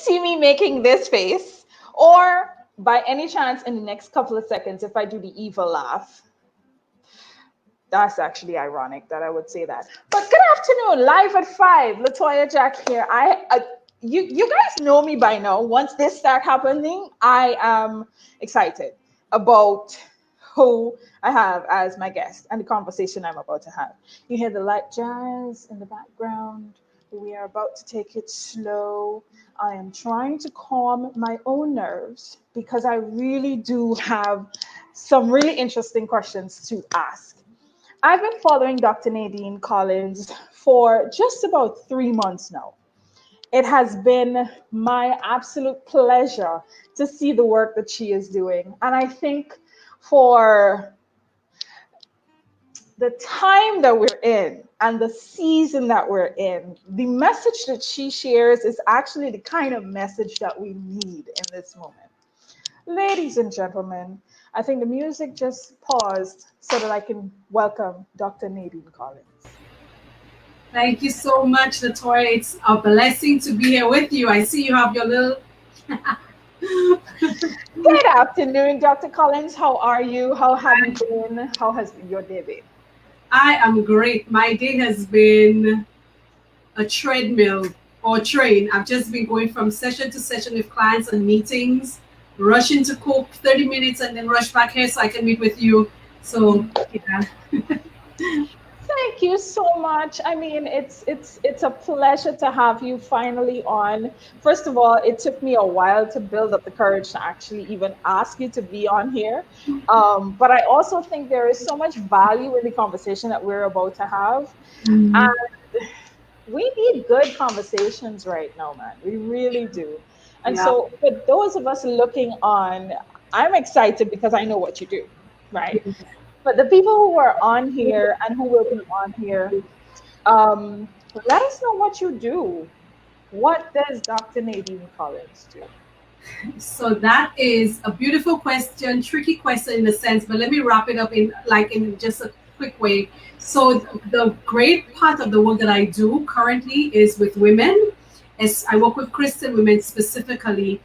see me making this face, or by any chance in the next couple of seconds, if I do the evil laugh, that's actually ironic that I would say that. But good afternoon, live at 5. Latoya Jack here. You guys know me by now. Once this start happening, I am excited about who I have as my guest and the conversation I'm about to have. You hear the light jazz in the background. We are about to take it slow. I am trying to calm my own nerves because I really do have some really interesting questions to ask. I've been following Dr. Nadine College for just about 3 months now. It has been my absolute pleasure to see the work that she is doing. And I think for the time that we're in and the season that we're in, the message that she shares is actually the kind of message that we need in this moment. Ladies and gentlemen, I think the music just paused so that I can welcome Dr. Nadine Collins. Thank you so much, Latoya. It's a blessing to be here with you. I see you have your little. Good afternoon, Dr. Collins. How are you? How have you been? How has your day been? I am great. My day has been a treadmill or train. I've just been going from session to session with clients and meetings, rushing to cook 30 minutes and then rush back here so I can meet with you. So, yeah. Thank you so much. I mean, it's a pleasure to have you finally on. First of all, it took me a while to build up the courage to actually even ask you to be on here. But I also think there is so much value in the conversation that we're about to have. And we need good conversations right now, man. We really do. And so for those of us looking on, I'm excited because I know what you do, right? But the people who are on here and who will be on here, let us know what you do. What does Dr. Nadine Collins do? So that is a beautiful question, tricky question in a sense, but let me wrap it up in just a quick way. So the great part of the work that I do currently is with women. As I work with Christian women specifically,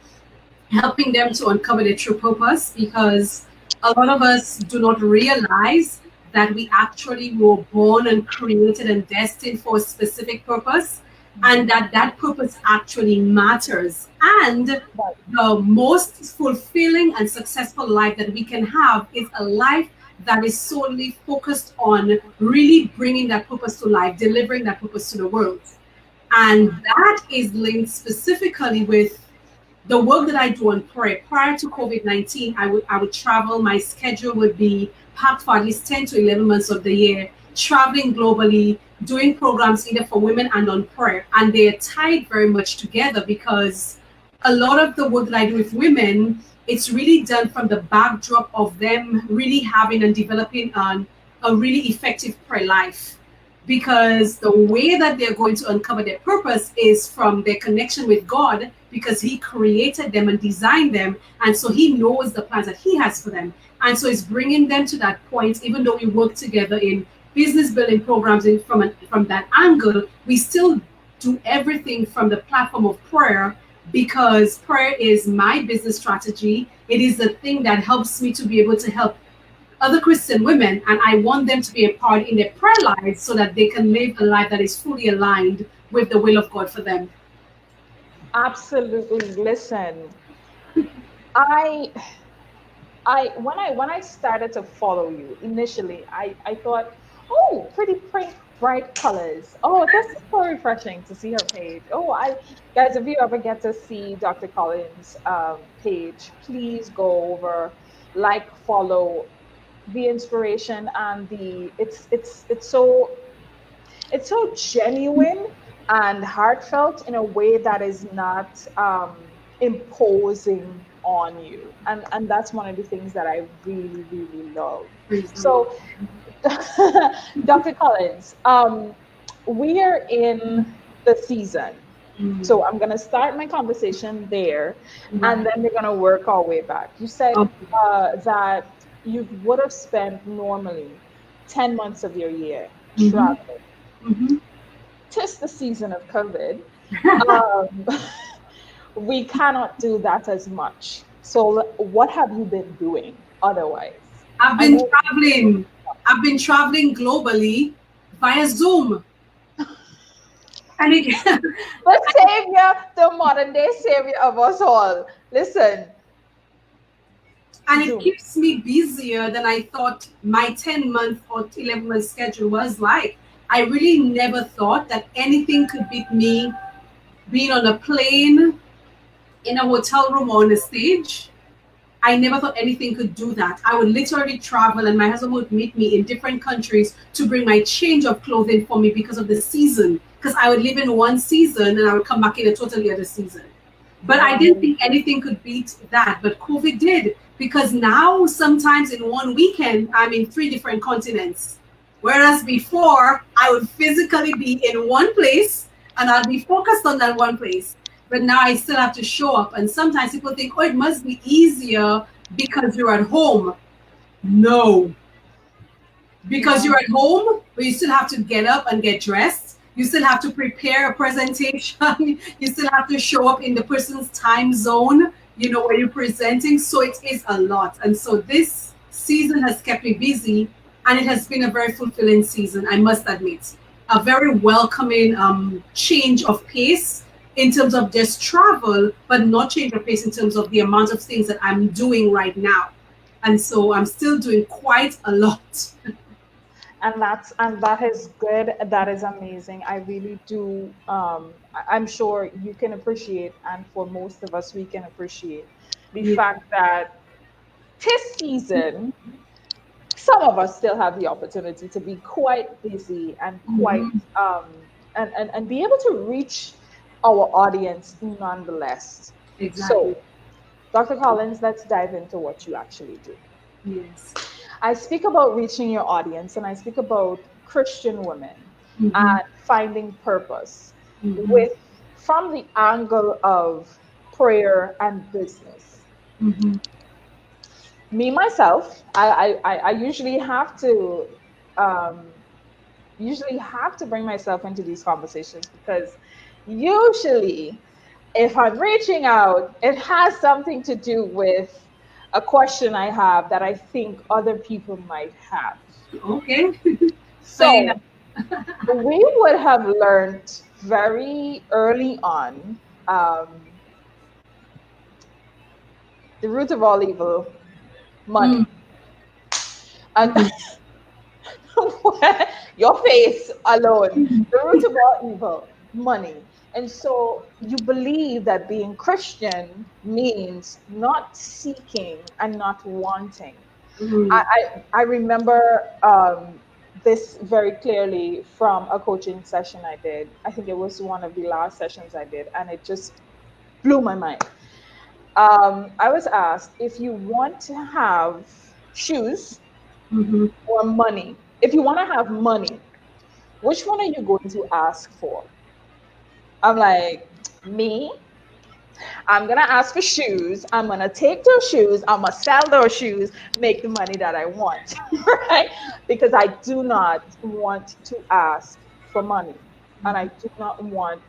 helping them to uncover their true purpose, because a lot of us do not realize that we actually were born and created and destined for a specific purpose, and that purpose actually matters. And the most fulfilling and successful life that we can have is a life that is solely focused on really bringing that purpose to life, delivering that purpose to the world. And that is linked specifically with the work that I do on prayer. Prior to COVID-19, I would travel. My schedule would be packed for at least 10 to 11 months of the year, traveling globally, doing programs either for women and on prayer. And they're tied very much together because a lot of the work that I do with women, it's really done from the backdrop of them really having and developing a really effective prayer life. Because the way that they're going to uncover their purpose is from their connection with God, because He created them and designed them. And so He knows the plans that He has for them. And so it's bringing them to that point. Even though we work together in business building programs from that angle, we still do everything from the platform of prayer, because prayer is my business strategy. It is the thing that helps me to be able to help other Christian women, and I want them to be a part in their prayer lives so that they can live a life that is fully aligned with the will of God for them. Absolutely. Listen, when I started to follow you initially, I thought, oh, pretty bright colors. Oh, this is so refreshing to see her page. Guys, if you ever get to see Dr. Collins' page, please go over, follow. The inspiration and it's so genuine and heartfelt in a way that is not imposing on you, and that's one of the things that I really, really love. So Dr. Collins, we are in the season. So I'm going to start my conversation there, and then we're going to work our way back. You said that you would have spent normally 10 months of your year traveling. Tis the season of COVID. we cannot do that as much. So what have you been doing otherwise? I've I been know. traveling. I've been traveling globally via Zoom. And it, The savior, the modern day savior of us all. Listen, and it Zoom. keeps me busier than I thought my 10-month or 11-month schedule was like. I really never thought that anything could beat me being on a plane, in a hotel room, or on a stage. I never thought anything could do that. I would literally travel, and my husband would meet me in different countries to bring my change of clothing for me because of the season. Because I would live in one season and I would come back in a totally other season. But I didn't think anything could beat that. But COVID did, because now sometimes in one weekend I'm in 3 different continents. Whereas before I would physically be in one place and I'd be focused on that one place. But now I still have to show up. And sometimes people think, oh, it must be easier because you're at home. No. Because you're at home, but you still have to get up and get dressed. You still have to prepare a presentation. You still have to show up in the person's time zone, where you're presenting. So it is a lot. And so this season has kept me busy, and it has been a very fulfilling season, I must admit. A very welcoming change of pace in terms of just travel, but not change of pace in terms of the amount of things that I'm doing right now. And so I'm still doing quite a lot. And that is good. That is amazing. I really do. I'm sure you can appreciate, and for most of us, we can appreciate the fact that this season, some of us still have the opportunity to be quite busy and quite and be able to reach our audience nonetheless. Exactly. So, Dr. Collins, let's dive into what you actually do. Yes. I speak about reaching your audience, and I speak about Christian women and finding purpose from the angle of prayer and business. Me myself, I usually have to bring myself into these conversations, because usually if I'm reaching out, it has something to do with a question I have that I think other people might have. Okay. So we would have learned very early on, the root of all evil, money. And your face alone, the root of all evil, money. And so you believe that being Christian means not seeking and not wanting. I remember this very clearly from a coaching session I did. I think it was one of the last sessions I did, and it just blew my mind. I was asked, if you want to have shoes or money, if you want to have money, which one are you going to ask for? I'm like, me? I'm going to ask for shoes. I'm going to take those shoes. I'm going to sell those shoes, make the money that I want, right? Because I do not want to ask for money. And I do not want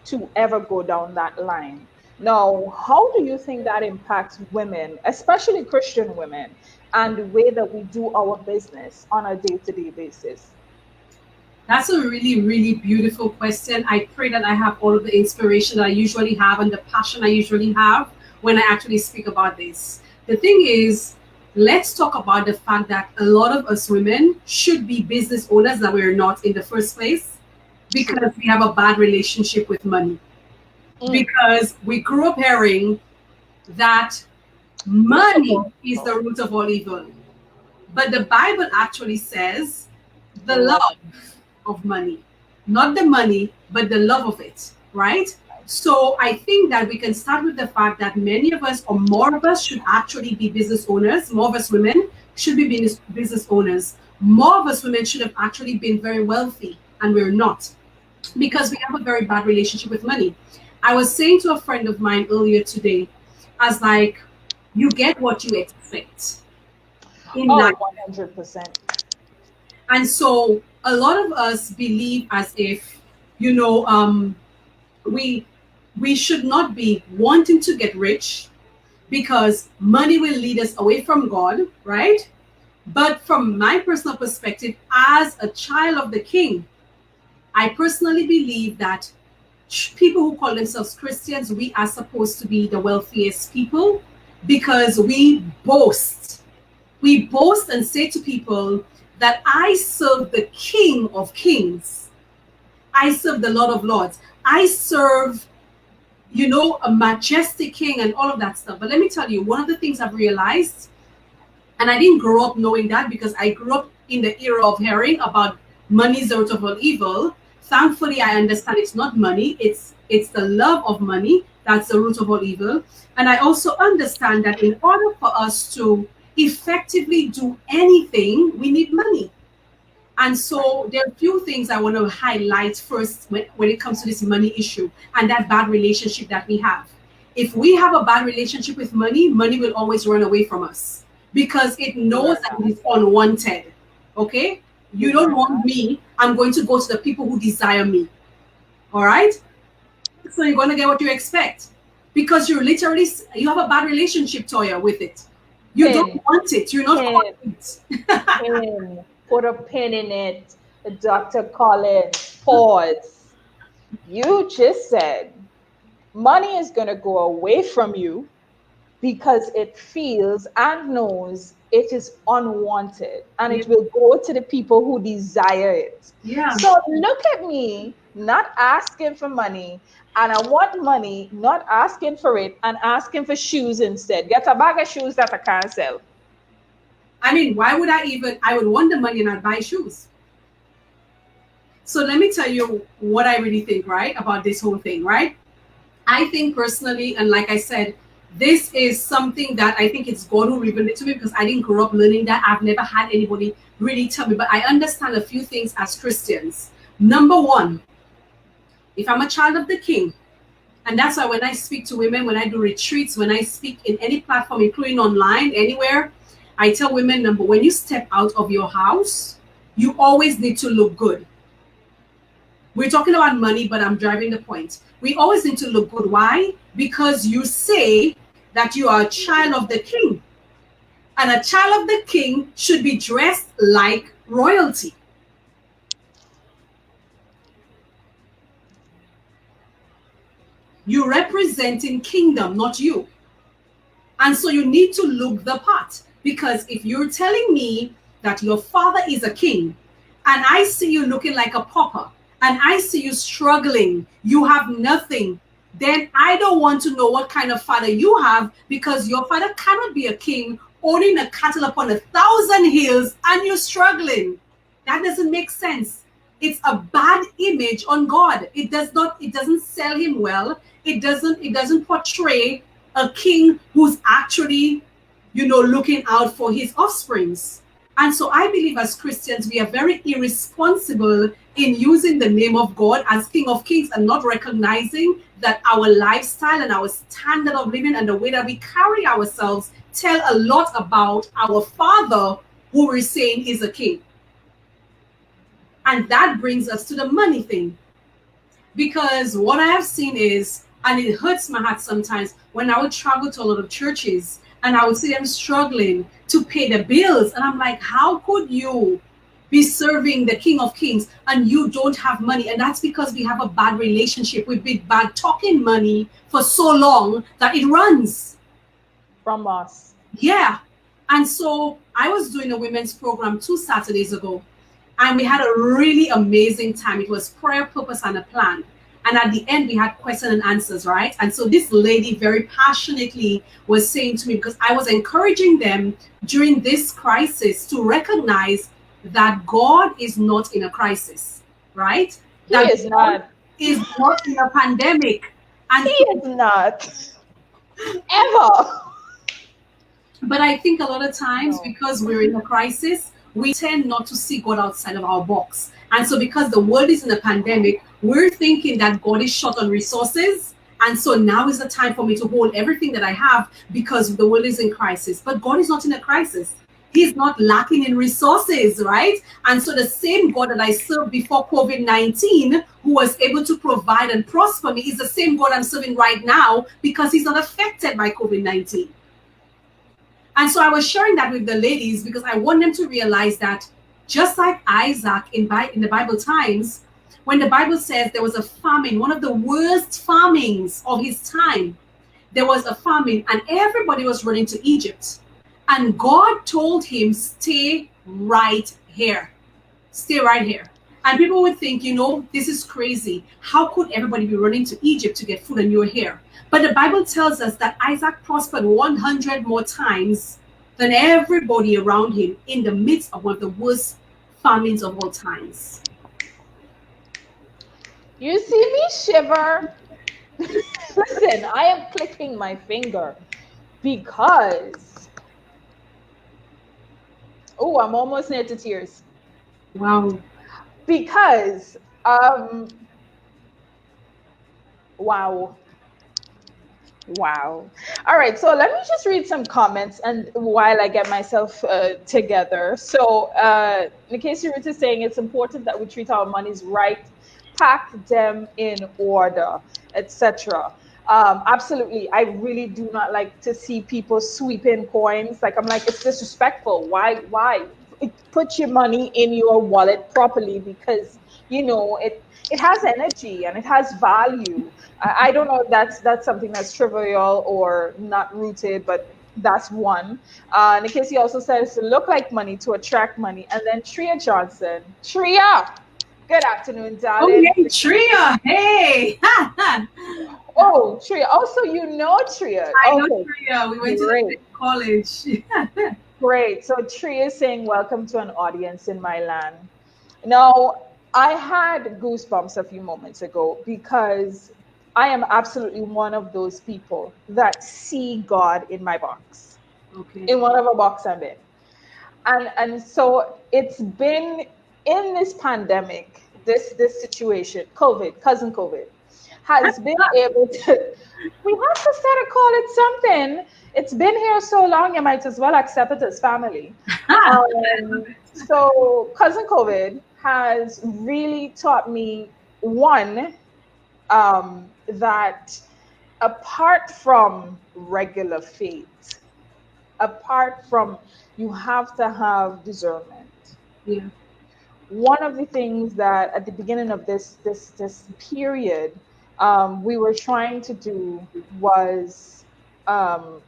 to ever go down that line. Now, how do you think that impacts women, especially Christian women, and the way that we do our business on a day-to-day basis? That's a really, really beautiful question. I pray that I have all of the inspiration that I usually have and the passion I usually have when I actually speak about this. The thing is, let's talk about the fact that a lot of us women should be business owners that we're not in the first place, because we have a bad relationship with money. Because we grew up hearing that money is the root of all evil. But the Bible actually says the love of money, not the money, but the love of it, right? So I think that we can start with the fact that many of us, or more of us, should actually be business owners. More of us women should be business owners. More of us women should have actually been very wealthy, and we're not, because we have a very bad relationship with money. I was saying to a friend of mine earlier today, as like, you get what you expect in life. 100%. And so a lot of us believe as if, we we should not be wanting to get rich, because money will lead us away from God, right? But from my personal perspective, as a child of the King, I personally believe that people who call themselves Christians, we are supposed to be the wealthiest people, because we boast. We boast and say to people that I serve the King of Kings. I serve the Lord of Lords. I serve, you know, a majestic King and all of that stuff. But let me tell you, one of the things I've realized, and I didn't grow up knowing that, because I grew up in the era of hearing about money is the root of all evil. Thankfully, I understand it's not money. It's the love of money that's the root of all evil. And I also understand that in order for us to effectively do anything, we need money. And so there are a few things I want to highlight first when it comes to this money issue and that bad relationship that we have. If we have a bad relationship with money, money will always run away from us, because it knows that it is unwanted. Okay? You don't want me, I'm going to go to the people who desire me. All right? So you're going to get what you expect, because you have a bad relationship, Toya, with it. You don't want it. You're not want it. Put a pin in it. Dr. Collins, pause. You just said money is going to go away from you because it feels and knows it is unwanted, and it will go to the people who desire it. Yeah. So look at me, not asking for money, and I want money, not asking for it, and asking for shoes instead. Get a bag of shoes that I can't sell. I mean, why would I would want the money and not buy shoes. So let me tell you what I really think, right, about this whole thing, right? I think personally, and like I said, this is something that I think it's God who revealed it to me, because I didn't grow up learning that. I've never had anybody really tell me, but I understand a few things as Christians. Number one, if I'm a child of the King, and that's why when I speak to women, when I do retreats, when I speak in any platform, including online, anywhere, I tell women, when you step out of your house, you always need to look good. We're talking about money, but I'm driving the point. We always need to look good. Why? Because you say that you are a child of the King. And a child of the King should be dressed like royalty. You're representing kingdom, not you. And so you need to look the part. Because if you're telling me that your father is a king, and I see you looking like a pauper, and I see you struggling, you have nothing, then I don't want to know what kind of father you have, because your father cannot be a king owning a cattle upon 1,000 hills and you're struggling. That doesn't make sense. It's a bad image on God. It doesn't sell him well. It doesn't portray a king who's actually, looking out for his offsprings. And so I believe as Christians, we are very irresponsible in using the name of God as King of Kings and not recognizing that our lifestyle and our standard of living and the way that we carry ourselves tell a lot about our Father, who we're saying is a king. And that brings us to the money thing. Because what I have seen is, and it hurts my heart sometimes, when I would travel to a lot of churches and I would see them struggling to pay the bills. And I'm like, how could you be serving the King of Kings and you don't have money? And that's because we have a bad relationship. We've been bad talking money for so long that it runs from us. Yeah. And so I was doing a women's program 2 Saturdays ago, and we had a really amazing time. It was prayer, purpose, and a plan. And at the end, we had question and answers, right? And so this lady very passionately was saying to me, because I was encouraging them during this crisis to recognize that God is not in a crisis, right? That He is not. Is not in a pandemic. And he is not. Ever. But I think a lot of times, because we're in a crisis, we tend not to see God outside of our box. And so because the world is in a pandemic, we're thinking that God is short on resources. And so now is the time for me to hold everything that I have because the world is in crisis. But God is not in a crisis. He's not lacking in resources, right? And so the same God that I served before COVID-19, who was able to provide and prosper me, is the same God I'm serving right now, because he's not affected by COVID-19. And so I was sharing that with the ladies because I want them to realize that just like Isaac in the Bible times, when the Bible says there was a famine, one of the worst famines of his time, there was a famine and everybody was running to Egypt. And God told him, stay right here. Stay right here. And people would think, this is crazy. How could everybody be running to Egypt to get food and you're here? But the Bible tells us that Isaac prospered 100 more times than everybody around him in the midst of one of the worst famines of all times. You see me shiver? Listen, I am clicking my finger because, I'm almost near to tears. Wow. Because, wow. All right, so let me just read some comments and while I get myself together. So Nikesi Ruth is saying it's important that we treat our monies right, pack them in order, etc. Absolutely. I really do not like to see people sweeping coins. Like, I'm like, it's disrespectful. Why? Put your money in your wallet properly, because it has energy and it has value. I don't know if that's something that's trivial or not rooted, but that's one. Nikesi also says to look like money to attract money. And then Tria Johnson. Tria, good afternoon, darling. Oh, hey, Tria. Hey. Oh, Tria. Also, Tria. I know Tria. We went to the college. Great. So Tria is saying, welcome to an audience in my land. Now, I had goosebumps a few moments ago because I am absolutely one of those people that see God in my box, in whatever box I'm in. And so it's been in this pandemic, this situation, cousin COVID, has been able to, we have to start to call it something. It's been here so long, you might as well accept it as family. So cousin COVID has really taught me, one, that apart from regular faith, apart from, you have to have discernment. Yeah. One of the things that at the beginning of this period, we were trying to do was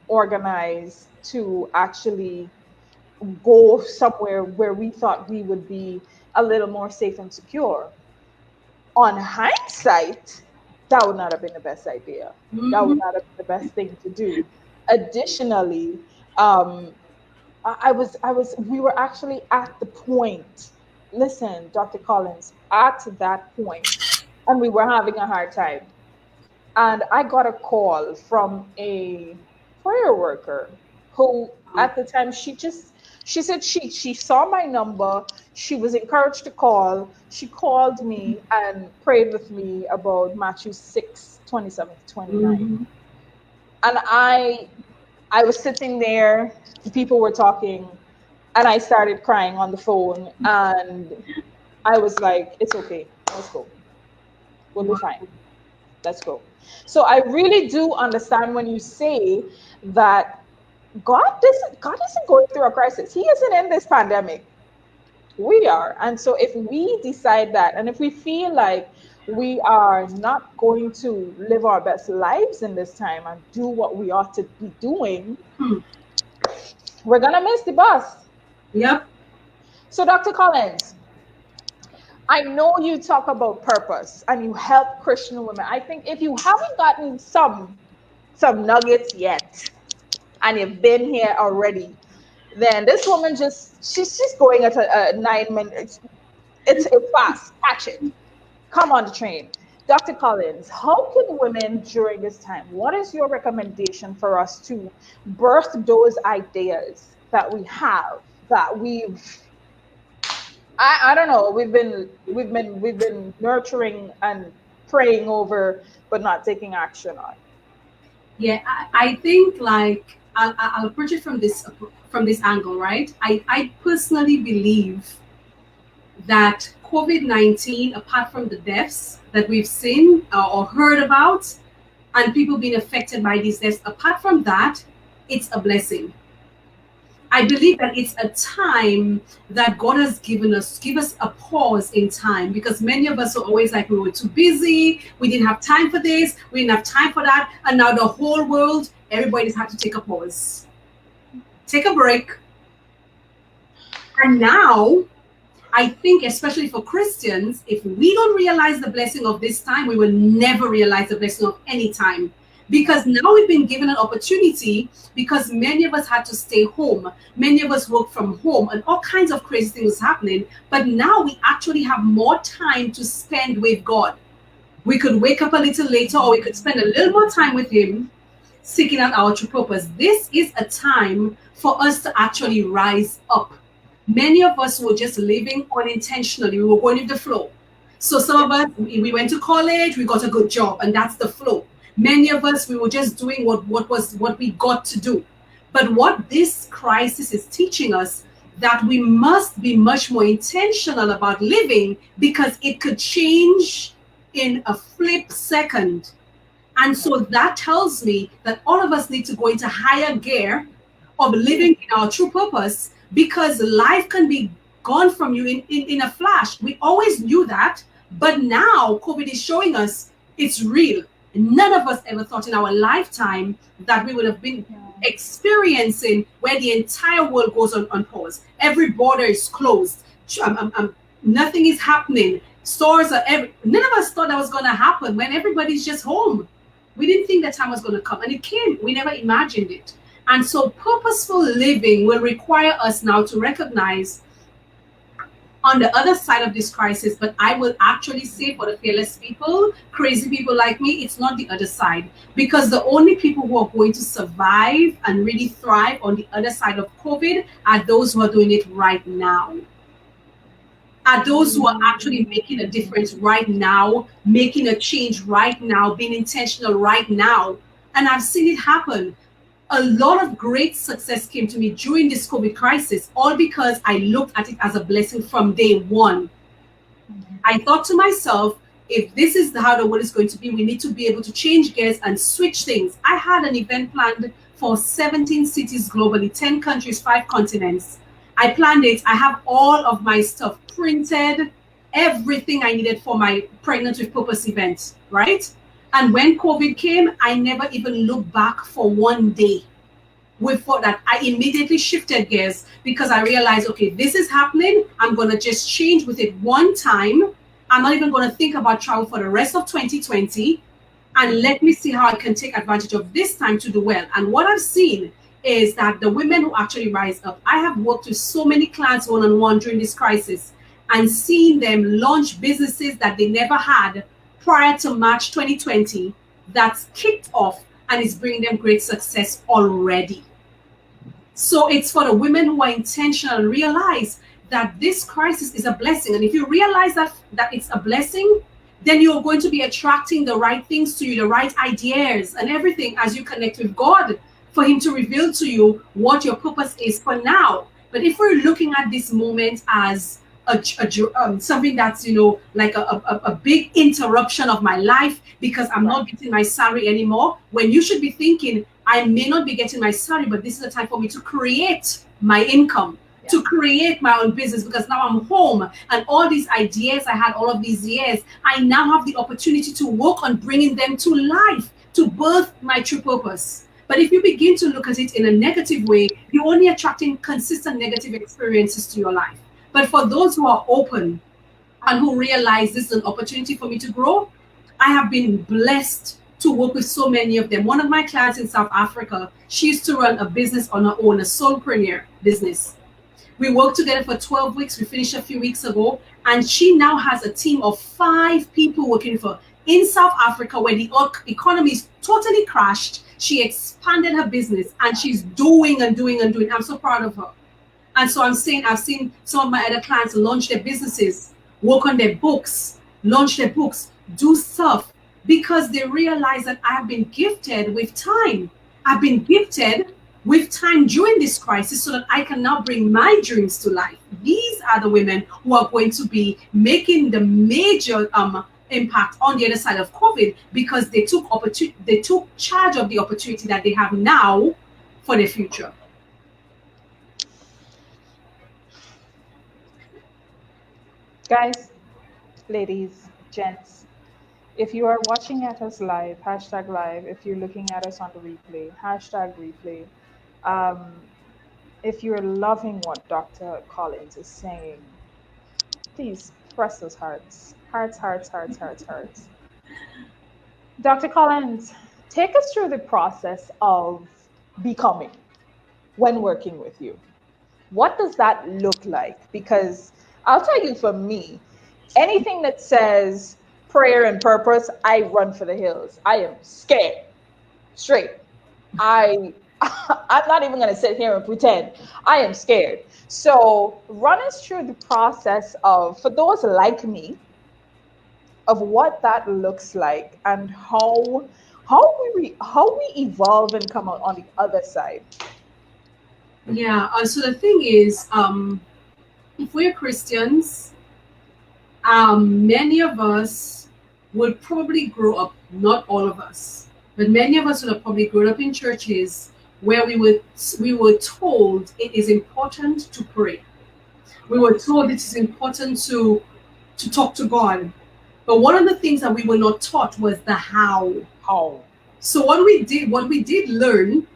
organize to actually go somewhere where we thought we would be a little more safe and secure. On hindsight, that would not have been the best idea. That would not have been the best thing to do. Additionally, we were actually at the point, listen, Dr. Collins, at that point, and we were having a hard time. And I got a call from a prayer worker who at the time, she said she saw my number. She was encouraged to call. She called me and prayed with me about Matthew 6:27-29. And I was sitting there, people were talking, and I started crying on the phone. And I was like, it's okay, let's go. We'll be fine. Let's go. So I really do understand when you say that God isn't going through a crisis. He isn't in this pandemic. We are. And so if we decide that, and if we feel like we are not going to live our best lives in this time and do what we ought to be doing, we're going to miss the bus. Yep. So Dr. Collins, I know you talk about purpose and you help Christian women. I think if you haven't gotten some nuggets yet, and you've been here already, then this woman she's going at a 9 minutes. It's fast. Catch it. Come on the train. Dr. Collins, how can women during this time, what is your recommendation for us to birth those ideas that we have, that I don't know, we've been nurturing and praying over, but not taking action on? Yeah, I think like I'll approach it from this angle, right? I personally believe that COVID-19, apart from the deaths that we've seen or heard about, and people being affected by these deaths, apart from that, it's a blessing. I believe that it's a time that God has give us a pause in time, because many of us are always like, we were too busy, we didn't have time for this, we didn't have time for that, and now the whole world, everybody's had to take a pause, take a break. And now, I think, especially for Christians, if we don't realize the blessing of this time, we will never realize the blessing of any time. Because now we've been given an opportunity, because many of us had to stay home. Many of us work from home and all kinds of crazy things happening. But now we actually have more time to spend with God. We could wake up a little later, or we could spend a little more time with Him, seeking out our true purpose. This is a time for us to actually rise up. Many of us were just living unintentionally. We were going with the flow. So some of us, we went to college, we got a good job, and that's the flow. Many of us, we were just doing what we got to do. But what this crisis is teaching us, that we must be much more intentional about living, because it could change in a flip second. And so that tells me that all of us need to go into higher gear of living in our true purpose, because life can be gone from you in a flash. We always knew that, but now COVID is showing us it's real. None of us ever thought in our lifetime that we would have been experiencing where the entire world goes on pause. Every border is closed. Nothing is happening. Stores are none of us thought that was going to happen when everybody's just home. We didn't think that time was going to come, and it came. We never imagined it. And so purposeful living will require us now to recognize on the other side of this crisis, but I will actually say for the fearless people, crazy people like me, it's not the other side. Because the only people who are going to survive and really thrive on the other side of COVID are those who are doing it right now. Are those who are actually making a difference right now, making a change right now, being intentional right now. And I've seen it happen. A lot of great success came to me during this COVID crisis, all because I looked at it as a blessing from day one. I thought to myself, if this is how the world is going to be, we need to be able to change gears and switch things. I had an event planned for 17 cities globally, 10 countries, 5 continents. I planned it. I have all of my stuff printed, everything I needed for my Pregnant with Purpose event, right? And when COVID came, I never even looked back for one day. Before that, I immediately shifted gears, because I realized, okay, this is happening. I'm going to just change with it one time. I'm not even going to think about travel for the rest of 2020. And let me see how I can take advantage of this time to do well. And what I've seen is that the women who actually rise up, I have worked with so many clients one-on-one during this crisis and seen them launch businesses that they never had prior to March 2020, that's kicked off and is bringing them great success already. So it's for the women who are intentional and realize that this crisis is a blessing. And if you realize that it's a blessing, then you're going to be attracting the right things to you, the right ideas and everything as you connect with God, for Him to reveal to you what your purpose is for now. But if we're looking at this moment as something that's, like a big interruption of my life because I'm not getting my salary anymore, when you should be thinking, I may not be getting my salary, but this is a time for me to create my income, to create my own business, because now I'm home and all these ideas I had all of these years, I now have the opportunity to work on bringing them to life, to birth my true purpose. But if you begin to look at it in a negative way, you're only attracting consistent negative experiences to your life. But for those who are open and who realize this is an opportunity for me to grow, I have been blessed to work with so many of them. One of my clients in South Africa, she used to run a business on her own, a solopreneur business. We worked together for 12 weeks. We finished a few weeks ago. And she now has a team of 5 people working for her. In South Africa, where the economy is totally crashed, she expanded her business and she's doing and doing and doing. I'm so proud of her. And so I'm saying, I've seen some of my other clients launch their businesses, work on their books, launch their books, do stuff, because they realize that I have been gifted with time. I've been gifted with time during this crisis so that I can now bring my dreams to life. These are the women who are going to be making the major impact on the other side of COVID, because they took charge of the opportunity that they have now for the future. Guys, ladies, gents, if you are watching at us live, hashtag live. If you're looking at us on the replay, hashtag replay. Um, if you're loving what Dr. Collins is saying, please press those hearts. Hearts, hearts, hearts, hearts, hearts. Dr. Collins, take us through the process of becoming when working with you. What does that look like? Because I'll tell you, for me, anything that says prayer and purpose, I run for the hills. I am scared. Straight. I'm not even going to sit here and pretend. I am scared. So run us through the process of, for those like me, of what that looks like and how we evolve and come out on the other side. Yeah. So the thing is, if we're Christians, many of us would probably grow up, not all of us, but many of us would have probably grown up in churches where we were told it is important to pray. We were told it is important to talk to God. But one of the things that we were not taught was the how. How? So what we did learn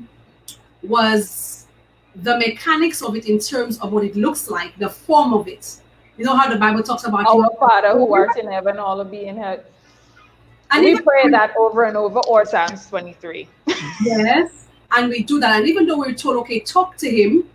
was the mechanics of it in terms of what it looks like, the form of it. You know how the Bible talks about our Father who art in heaven, hallowed be in heaven. And we pray that over and over, or Psalms 23. Yes, and we do that. And even though we're told, okay, talk to him,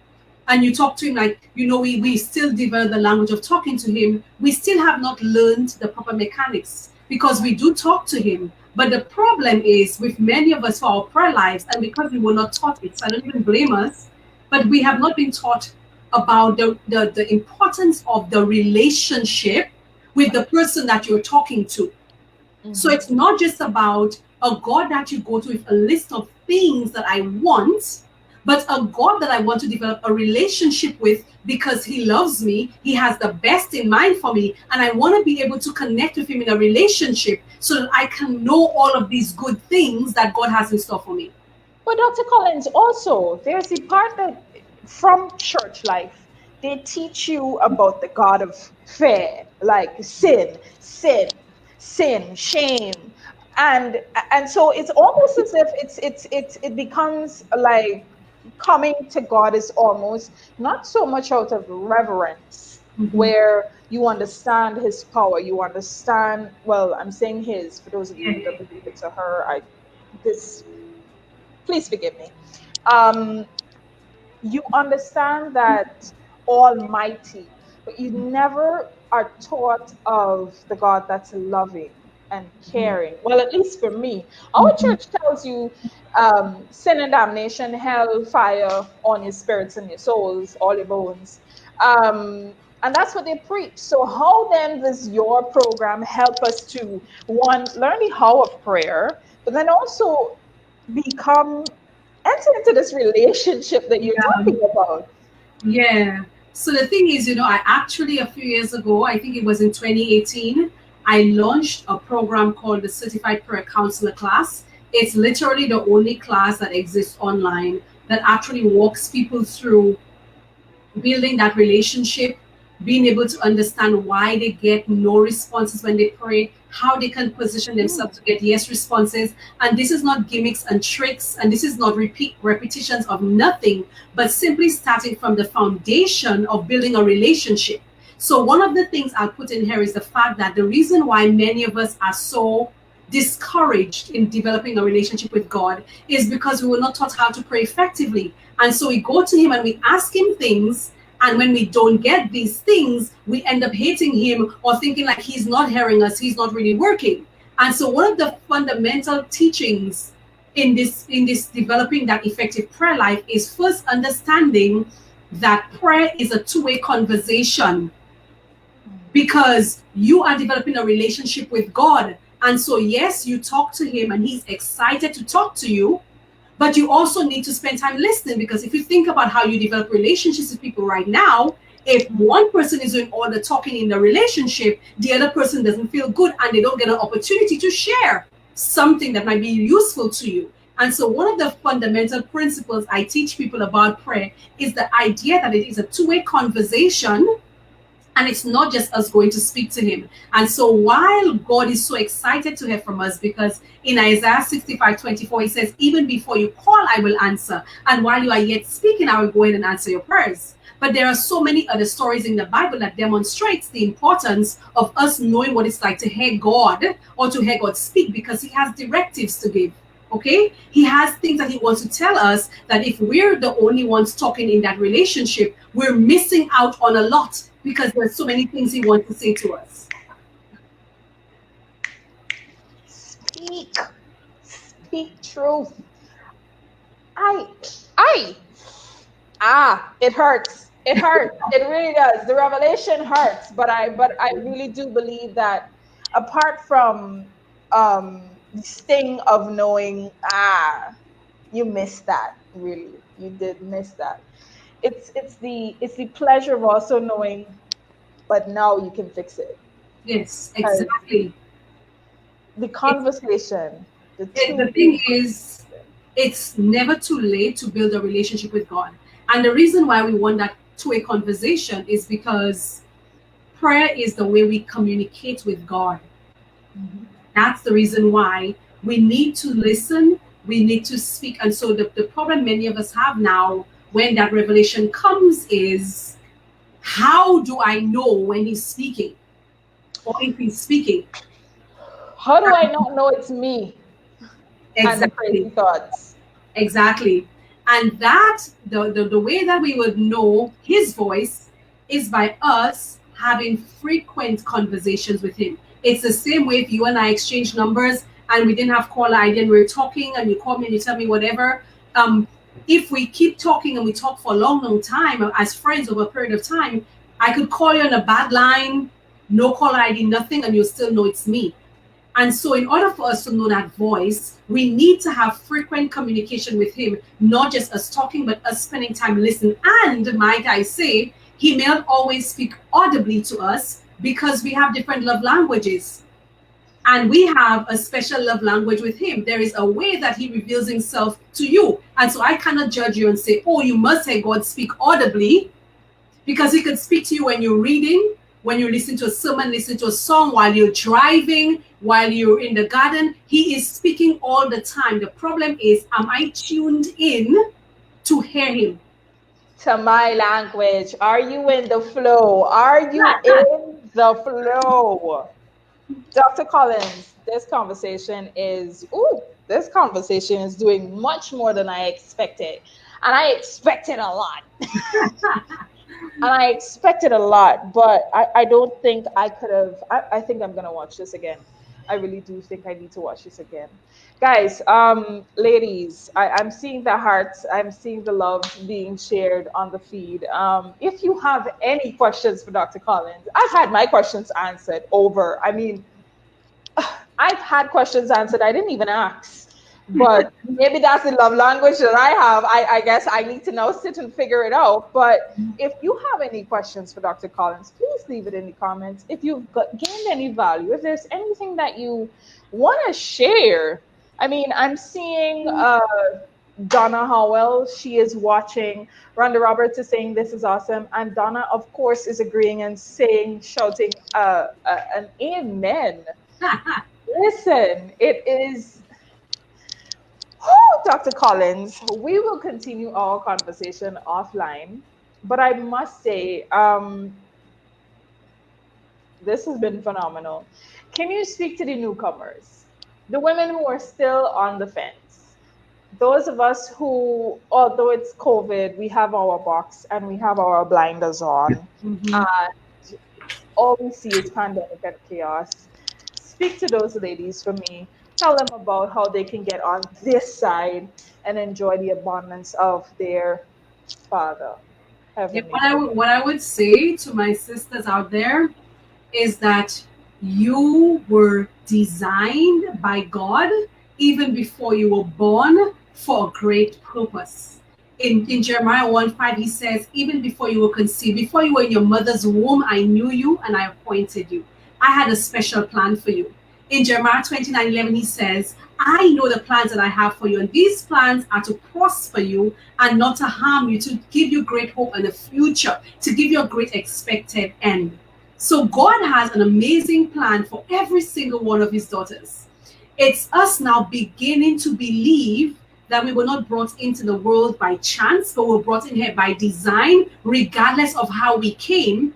and you talk to him like, you know, we still develop the language of talking to him, we still have not learned the proper mechanics, because we do talk to him. But the problem is with many of us for our prayer lives, and because we were not taught it, so I don't even blame us, but we have not been taught about the importance of the relationship with the person that you're talking to. Mm-hmm. So it's not just about a God that you go to with a list of things that I want, but a God that I want to develop a relationship with because he loves me, he has the best in mind for me, and I want to be able to connect with him in a relationship so that I can know all of these good things that God has in store for me. But Dr. Collins, also, there's the part that from church life, they teach you about the God of fear, like sin, shame. And so it's almost as if it becomes like coming to God is almost not so much out of reverence, mm-hmm. where you understand his power, you understand, well, I'm saying his, for those of you who don't believe it's a her, please forgive me. You understand that Almighty, but you never are taught of the God that's loving and caring. Well, at least for me, our church tells you sin and damnation, hell, fire on your spirits and your souls, all your bones. And that's what they preach. So how then does your program help us to, one, learn the how of prayer, but then also enter into this relationship that you're talking about? Yeah. So the thing is, I actually, a few years ago, I think it was in 2018, I launched a program called the Certified Prayer Counselor class. It's literally the only class that exists online that actually walks people through building that relationship, being able to understand why they get no responses when they pray, how they can position themselves to get yes responses. And this is not gimmicks and tricks, and this is not repetitions of nothing, but simply starting from the foundation of building a relationship. So one of the things I'll put in here is the fact that the reason why many of us are so discouraged in developing a relationship with God is because we were not taught how to pray effectively. And so we go to him and we ask him things, and when we don't get these things, we end up hating him or thinking like he's not hearing us, he's not really working. And so one of the fundamental teachings in this developing that effective prayer life is first understanding that prayer is a two-way conversation, because you are developing a relationship with God. And so, yes, you talk to him and he's excited to talk to you, But you also need to spend time listening, because if you think about how you develop relationships with people right now, if one person is doing all the talking in the relationship, the other person doesn't feel good and they don't get an opportunity to share something that might be useful to you. And so one of the fundamental principles I teach people about prayer is the idea that it is a two-way conversation, and it's not just us going to speak to him. And so while God is so excited to hear from us, because in Isaiah 65:24, he says, even before you call, I will answer. And while you are yet speaking, I will go in and answer your prayers. But there are so many other stories in the Bible that demonstrates the importance of us knowing what it's like to hear God, or to hear God speak, because he has directives to give. Okay, he has things that he wants to tell us, that if we're the only ones talking in that relationship, we're missing out on a lot, because there's so many things he wants to say to us. Speak truth. It hurts. It hurts. It really does. The revelation hurts, but I really do believe that apart from the sting of knowing, you missed that. Really, you did miss that. It's the pleasure of also knowing, but now you can fix it. Yes, exactly. The conversation. The thing is, it's never too late to build a relationship with God. And the reason why we want that two-way conversation is because prayer is the way we communicate with God. Mm-hmm. That's the reason why we need to listen, we need to speak. And so the problem many of us have now when that revelation comes is, how do I know when he's speaking, or if he's speaking? How do I not know it's me? Exactly. And the crazy thoughts. Exactly. And that the way that we would know his voice is by us having frequent conversations with him. It's the same way if you and I exchange numbers and we didn't have caller ID and we're talking and you call me and you tell me whatever. If we keep talking and we talk for a long time as friends over a period of time, I could call you on a bad line, no caller ID, nothing, and you'll still know it's me. And so in order for us to know that voice, we need to have frequent communication with him, not just us talking, but us spending time listening. And might I say, he may not always speak audibly to us because we have different love languages. And we have a special love language with him. There is a way that he reveals himself to you. And so I cannot judge you and say, oh, you must hear God speak audibly, because he could speak to you when you're reading, when you listen to a sermon, listen to a song, while you're driving, while you're in the garden. He is speaking all the time. The problem is, am I tuned in to hear him? To my language. Are you in the flow? Are you in the flow? Dr. Collins, this conversation is doing much more than I expected. And I expected a lot. But I don't think I could have. I think I'm going to watch this again. I really do think I need to watch this again. Guys, ladies, I'm seeing the hearts. I'm seeing the love being shared on the feed. If you have any questions for Dr. Collins, I've had my questions answered over. I mean, I've had questions answered I didn't even ask. But maybe that's the love language that I have. I guess I need to now sit and figure it out. But if you have any questions for Dr. Collins, please leave it in the comments. If you've gained any value, if there's anything that you want to share. I mean, I'm seeing Donna Howell. She is watching. Rhonda Roberts is saying this is awesome. And Donna, of course, is agreeing and shouting an amen. Listen, it is... Oh, Dr. Collins, we will continue our conversation offline, but I must say, this has been phenomenal. Can you speak to the newcomers, the women who are still on the fence, those of us who, although it's COVID, we have our box and we have our blinders on, and all we see is pandemic and chaos? Speak to those ladies for me. Tell them about how they can get on this side and enjoy the abundance of their Father. What I would say to my sisters out there is that you were designed by God even before you were born for a great purpose. In Jeremiah 1:5, he says, even before you were conceived, before you were in your mother's womb, I knew you and I appointed you. I had a special plan for you. In Jeremiah 29:11, he says, I know the plans that I have for you, and these plans are to prosper you and not to harm you, to give you great hope in the future, to give you a great expected end. So God has an amazing plan for every single one of his daughters. It's us now beginning to believe that we were not brought into the world by chance, but we were brought in here by design, regardless of how we came,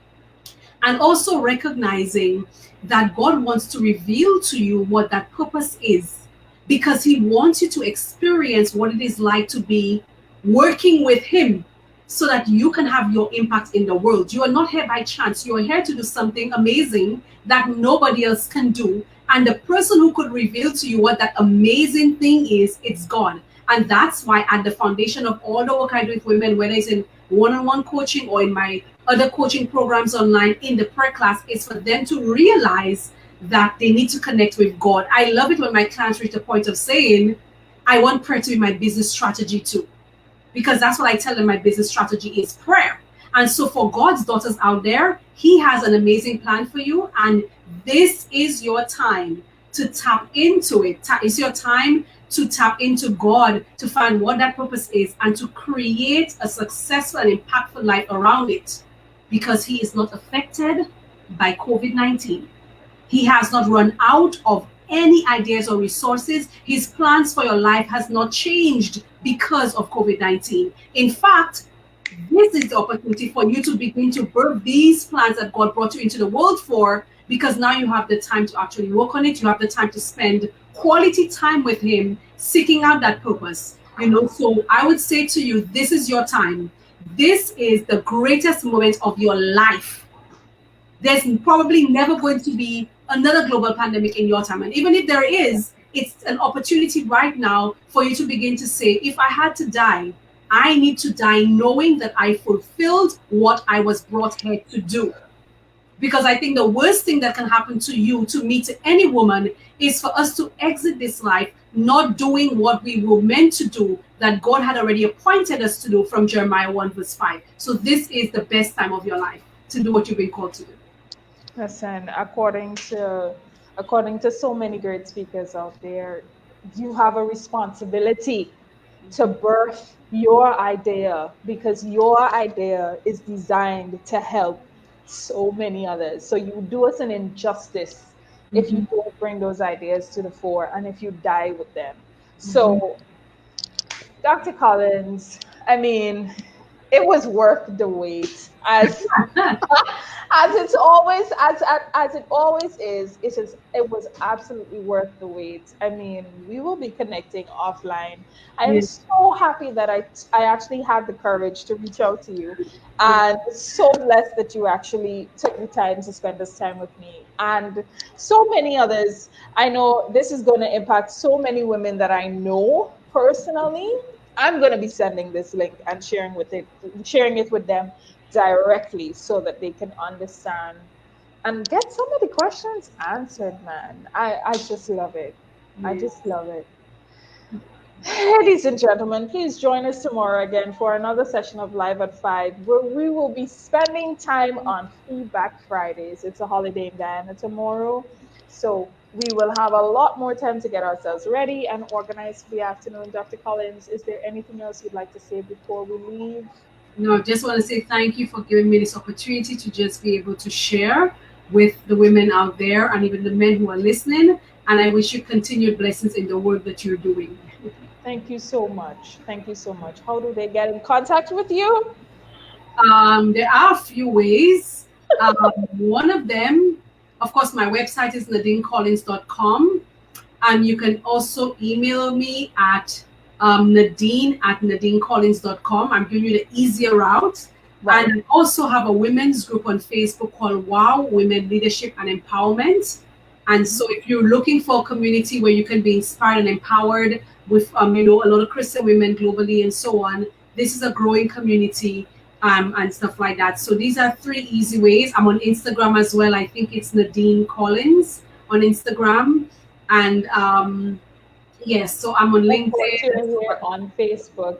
and also recognizing that God wants to reveal to you what that purpose is, because he wants you to experience what it is like to be working with him so that you can have your impact in the world. You are not here by chance. You are here to do something amazing that nobody else can do. And the person who could reveal to you what that amazing thing is, it's God. And that's why at the foundation of all the work I do with women, whether it's in one-on-one coaching or in my other coaching programs online, in the prayer class, is for them to realize that they need to connect with God. I love it when my clients reach the point of saying, I want prayer to be my business strategy too. Because that's what I tell them my business strategy is, prayer. And so for God's daughters out there, he has an amazing plan for you. And this is your time to tap into it. It's your time to tap into God, to find what that purpose is, and to create a successful and impactful life around it. Because he is not affected by COVID-19. He has not run out of any ideas or resources. His plans for your life has not changed because of COVID-19. In fact, this is the opportunity for you to begin to birth these plans that God brought you into the world for, because now you have the time to actually work on it. You have the time to spend quality time with him, seeking out that purpose. So I would say to you, this is your time. This is the greatest moment of your life. There's probably never going to be another global pandemic in your time. And even if there is, it's an opportunity right now for you to begin to say, if I had to die, I need to die knowing that I fulfilled what I was brought here to do. Because I think the worst thing that can happen to you, to me, to any woman, is for us to exit this life not doing what we were meant to do, that God had already appointed us to do from Jeremiah 1:5. So this is the best time of your life to do what you've been called to do. Listen, according to so many great speakers out there, you have a responsibility to birth your idea, because your idea is designed to help so many others. So you do us an injustice if you don't bring those ideas to the fore, and if you die with them. So Dr. Collins, I mean, it was worth the wait, as it always is. It was absolutely worth the wait. I mean, we will be connecting offline. I am so happy that I actually had the courage to reach out to you, and so blessed that you actually took the time to spend this time with me, and so many others. I know this is going to impact so many women that I know personally. I'm going to be sending this link and sharing it with them directly, so that they can understand and get some of the questions answered, man. I just love it. I just love it. Ladies and gentlemen, please join us tomorrow again for another session of Live at 5, where we will be spending time on Feedback Fridays. It's a holiday in Guyana tomorrow, so we will have a lot more time to get ourselves ready and organized for the afternoon. Dr. Collins, is there anything else you'd like to say before we leave? No, I just want to say thank you for giving me this opportunity to just be able to share with the women out there and even the men who are listening. And I wish you continued blessings in the work that you're doing. Thank you so much. Thank you so much. How do they get in contact with you? There are a few ways. One of them, of course, my website is nadinecollins.com. And you can also email me at Nadine@nadinecollins.com. I'm giving you the easier route. Right. And I also have a women's group on Facebook called WOW, Women Leadership and Empowerment. And so if you're looking for a community where you can be inspired and empowered with, a lot of Christian women globally and so on, this is a growing community and stuff like that. So these are 3 easy ways. I'm on Instagram as well. I think it's Nadine Collins on Instagram. And Yes, so I'm on Latoya LinkedIn. here on Facebook.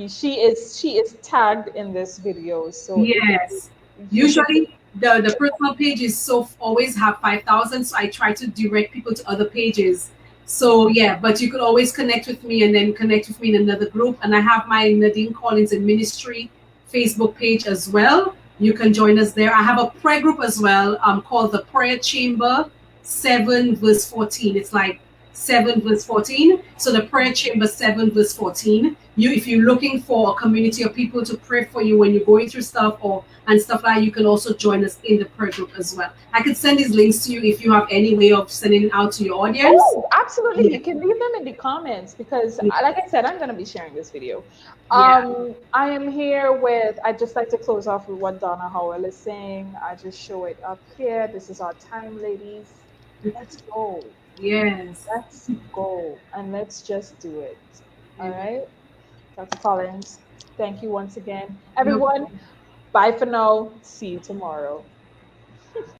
She is tagged in this video, so if Yes. you can just, Usually the personal pages always have 5,000, so I try to direct people to other pages. So yeah, but you could always connect with me and then connect with me in another group. And I have my Nadine Collins in Ministry Facebook page as well. You can join us there. I have a prayer group as well, called the Prayer Chamber 7 verse 14. It's like 7 verse 14. So the Prayer Chamber 7 verse 14. If you're looking for a community of people to pray for you when you're going through stuff or and stuff like that, you can also join us in the prayer group as well. I could send these links to you if you have any way of sending it out to your audience. oh, absolutely. Yeah. You can leave them in the comments because, like I said, I'm going to be sharing this video. Yeah. I am here with, I'd just like to close off with what Donna Howell is saying. I just show it up here. This is our time, ladies. Let's go. Yes. Let's go. And let's just do it. All right. Dr. Collins, thank you once again. No Everyone, bye for now. See you tomorrow.